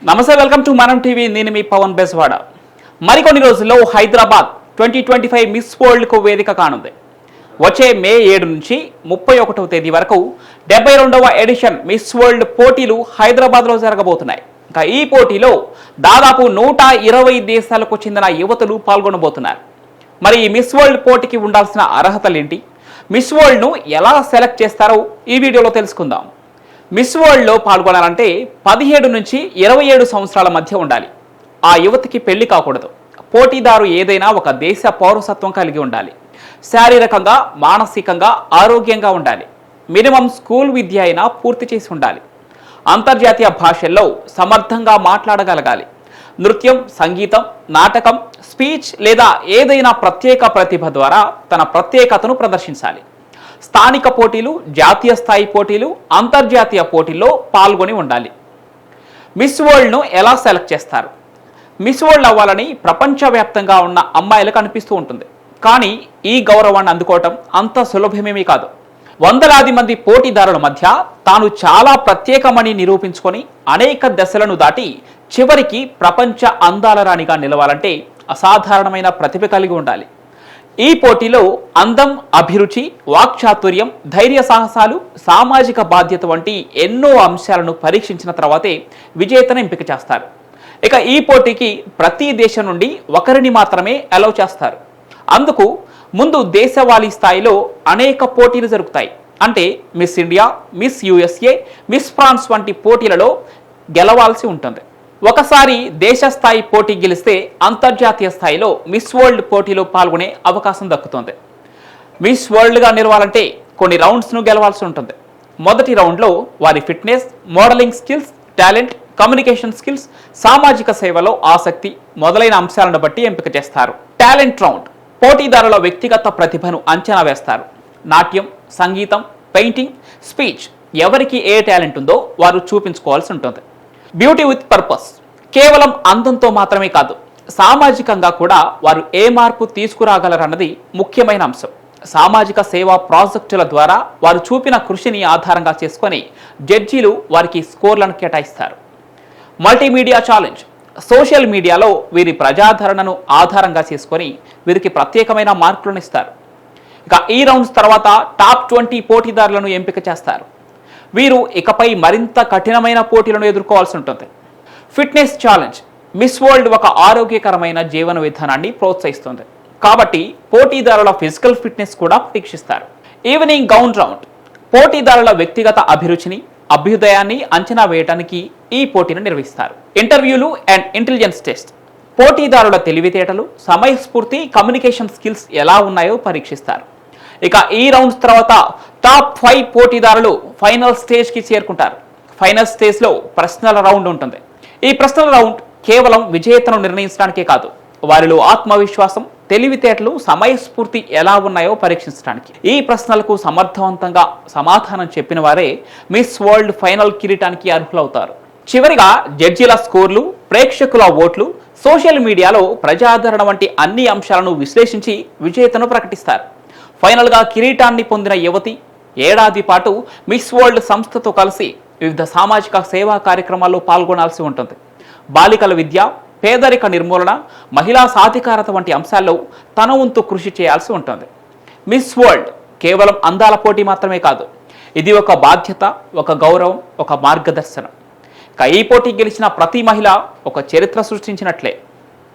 నమస్తే, welcome to మనం TV. నేను మీ పవన్ బెస్వాడ. మరికొన్ని రోజుల్లో హైదరాబాద్ 2025 మిస్ వరల్డ్కు వేదిక కానుంది. వచ్చే మే 7 నుంచి 31వ తేదీ వరకు 72వ ఎడిషన్ మిస్ వరల్డ్ పోటీలు హైదరాబాద్లో జరగబోతున్నాయి. ఇంకా ఈ పోటీలో దాదాపు 120 దేశాలకు చెందిన యువతులు పాల్గొనబోతున్నారు. మరి ఈ మిస్ వరల్డ్ పోటీకి ఉండాల్సిన అర్హతలేంటి, మిస్ వరల్డ్ను ఎలా సెలెక్ట్ చేస్తారో ఈ వీడియోలో తెలుసుకుందాం. మిస్ వరల్డ్లో పాల్గొనాలంటే 17 నుంచి 27 సంవత్సరాల మధ్య ఉండాలి. ఆ యువతికి పెళ్లి కాకూడదు. పోటీదారు ఏదైనా ఒక దేశ పౌరసత్వం కలిగి ఉండాలి. శారీరకంగా, మానసికంగా ఆరోగ్యంగా ఉండాలి. మినిమం స్కూల్ విద్య అయినా పూర్తి చేసి ఉండాలి. అంతర్జాతీయ భాషల్లో సమర్థంగా మాట్లాడగలగాలి. నృత్యం, సంగీతం, నాటకం, స్పీచ్ లేదా ఏదైనా ప్రత్యేక ప్రతిభ ద్వారా తన ప్రత్యేకతను ప్రదర్శించాలి. స్థానిక పోటీలు, జాతీయ స్థాయి పోటీలు, అంతర్జాతీయ పోటీల్లో పాల్గొని ఉండాలి. మిస్ వరల్డ్ను ఎలా సెలెక్ట్ చేస్తారు? మిస్ వరల్డ్ అవ్వాలని ప్రపంచవ్యాప్తంగా ఉన్న అమ్మాయిలకు అనిపిస్తూ ఉంటుంది. కానీ ఈ గౌరవాన్ని అందుకోవటం అంత సులభమేమీ కాదు. వందలాది మంది పోటీదారుల మధ్య తాను చాలా ప్రత్యేకమని నిరూపించుకొని అనేక దశలను దాటి చివరికి ప్రపంచ అందాల రాణిగా నిలవాలంటే అసాధారణమైన ప్రతిభ కలిగి ఉండాలి. ఈ పోటీలో అందం, అభిరుచి, వాక్చాతుర్యం, ధైర్య సాహసాలు, సామాజిక బాధ్యత వంటి ఎన్నో అంశాలను పరీక్షించిన తర్వాతే విజేతను ఎంపిక చేస్తారు. ఇక ఈ పోటీకి ప్రతి దేశం నుండి ఒకరిని మాత్రమే అలౌ చేస్తారు. అందుకు ముందు దేశవాళీ స్థాయిలో అనేక పోటీలు జరుగుతాయి. అంటే miss India, miss USA, miss France వంటి పోటీలలో గెలవాల్సి ఉంటుంది. ఒకసారి దేశ స్థాయి పోటీ గెలిస్తే అంతర్జాతీయ స్థాయిలో మిస్ వరల్డ్ పోటీలో పాల్గొనే అవకాశం దక్కుతుంది. మిస్ వరల్డ్గా నిలవాలంటే కొన్ని రౌండ్స్ను గెలవాల్సి ఉంటుంది. మొదటి రౌండ్లో వారి fitness, modelling skills, talent, communication skills, సామాజిక సేవలో ఆసక్తి మొదలైన అంశాలను బట్టి ఎంపిక చేస్తారు. టాలెంట్ రౌండ్ పోటీదారుల వ్యక్తిగత ప్రతిభను అంచనా వేస్తారు. నాట్యం, సంగీతం, పెయింటింగ్, స్పీచ్ ఎవరికి ఏ టాలెంట్ ఉందో వారు చూపించుకోవాల్సి ఉంటుంది. బ్యూటీ విత్ పర్పస్ కేవలం అందంతో మాత్రమే కాదు, సామాజికంగా కూడా వారు ఏ మార్పు తీసుకురాగలరన్నది ముఖ్యమైన అంశం. సామాజిక సేవా ప్రాజెక్టుల ద్వారా వారు చూపిన కృషిని ఆధారంగా చేసుకొని జడ్జీలు వారికి స్కోర్లను కేటాయిస్తారు. మల్టీమీడియా ఛాలెంజ్ సోషల్ మీడియాలో వీరి ప్రజాదరణను ఆధారంగా చేసుకొని వీరికి ప్రత్యేకమైన మార్కులను ఇస్తారు. ఇక ఈ రౌండ్స్ తర్వాత టాప్ 20 పోటీదారులను ఎంపిక చేస్తారు. వీరు ఇకపై మరింత కఠినమైన పోటీలను ఎదుర్కోవాల్సి ఉంటుంది. ఫిట్నెస్ ఛాలెంజ్ మిస్ వరల్డ్ ఒక ఆరోగ్యకరమైన జీవన విధానాన్ని ప్రోత్సహిస్తుంది. కాబట్టి పోటీదారుల ఫిజికల్ ఫిట్నెస్ కూడా పరీక్షిస్తారు. ఈవినింగ్ గౌన్ రౌండ్ పోటీదారుల వ్యక్తిగత అభిరుచిని, అభ్యుదయాన్ని అంచనా వేయడానికి ఈ పోటీని నిర్వహిస్తారు. ఇంటర్వ్యూలు అండ్ ఇంటెలిజెన్స్ టెస్ట్ పోటీదారుల తెలివితేటలు, సమయస్ఫూర్తి, కమ్యూనికేషన్ స్కిల్స్ ఎలా ఉన్నాయో పరీక్షిస్తారు. ఇక ఈ రౌండ్స్ తర్వాత టాప్ 5 పోటీదారులు ఫైనల్ స్టేజ్కి చేరుకుంటారు. ఫైనల్ స్టేజ్లో ప్రశ్నల రౌండ్ ఉంటుంది. ఈ ప్రశ్నల రౌండ్ కేవలం విజేతను నిర్ణయించడానికే కాదు, వారిలో ఆత్మవిశ్వాసం, తెలివితేటలు, సమయస్ఫూర్తి ఎలా ఉన్నాయో పరీక్షించడానికి. ఈ ప్రశ్నలకు సమర్థవంతంగా సమాధానం చెప్పిన వారే మిస్ వరల్డ్ ఫైనల్ కిరీటానికి అర్హులవుతారు. చివరిగా జడ్జీల స్కోర్లు, ప్రేక్షకుల ఓట్లు, సోషల్ మీడియాలో ప్రజాదరణ వంటి అన్ని అంశాలను విశ్లేషించి విజేతను ప్రకటిస్తారు. ఫైనల్గా కిరీటాన్ని పొందిన యువతి ఏడాది పాటు మిస్ వరల్డ్ సంస్థతో కలిసి వివిధ సామాజిక సేవా కార్యక్రమాల్లో పాల్గొనాల్సి ఉంటుంది. బాలికల విద్య, పేదరిక నిర్మూలన, మహిళా సాధికారత వంటి అంశాల్లో తన వంతు కృషి చేయాల్సి ఉంటుంది. మిస్ వరల్డ్ కేవలం అందాల పోటీ మాత్రమే కాదు, ఇది ఒక బాధ్యత, ఒక గౌరవం, ఒక మార్గదర్శనం. ఈ పోటీ గెలిచిన ప్రతి మహిళ ఒక చరిత్ర సృష్టించినట్లే.